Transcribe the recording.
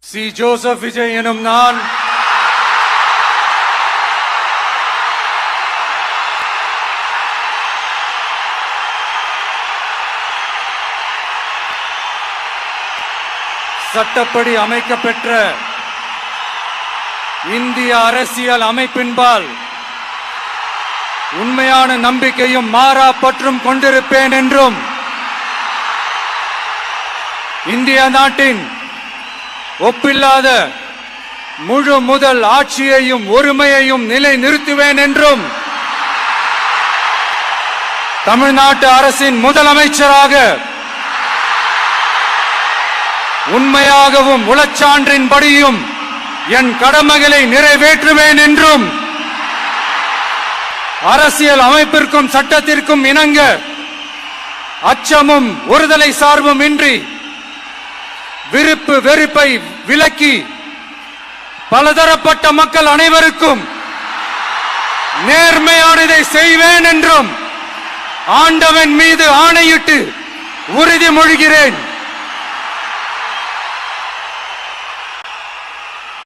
C. Joseph Vijay எனும் நான் சட்டப்படி அமைக்கப்பெற்ற இந்திய அரசியல் அமைப்பின்பால் உண்மையான நம்பிக்கையும் மாறா பற்றும் கொண்டிருப்பேன் என்றும் இந்திய நாட்டின் ஒப்பில்லாத முழு முதல் ஆட்சியையும் ஒருமையையும் நிலை நிறுத்துவேன் என்றும் தமிழ்நாட்டு அரசின் முதலமைச்சராக உண்மையாகவும் உளச்சான்றின்படியும் என் கடமைகளை நிறைவேற்றுவேன் என்றும் அரசியல் அமைப்பிற்கும் சட்டத்திற்கும் இணங்க அச்சமும் ஒருதலை சார்பும் இன்றி விருப்பு வெறுப்பை விலக்கி பலதரப்பட்ட மக்கள் அனைவருக்கும் நேர்மையானதை செய்வேன் என்றும் ஆண்டவன் மீது ஆணையிட்டு உறுதிமொழிகிறேன்.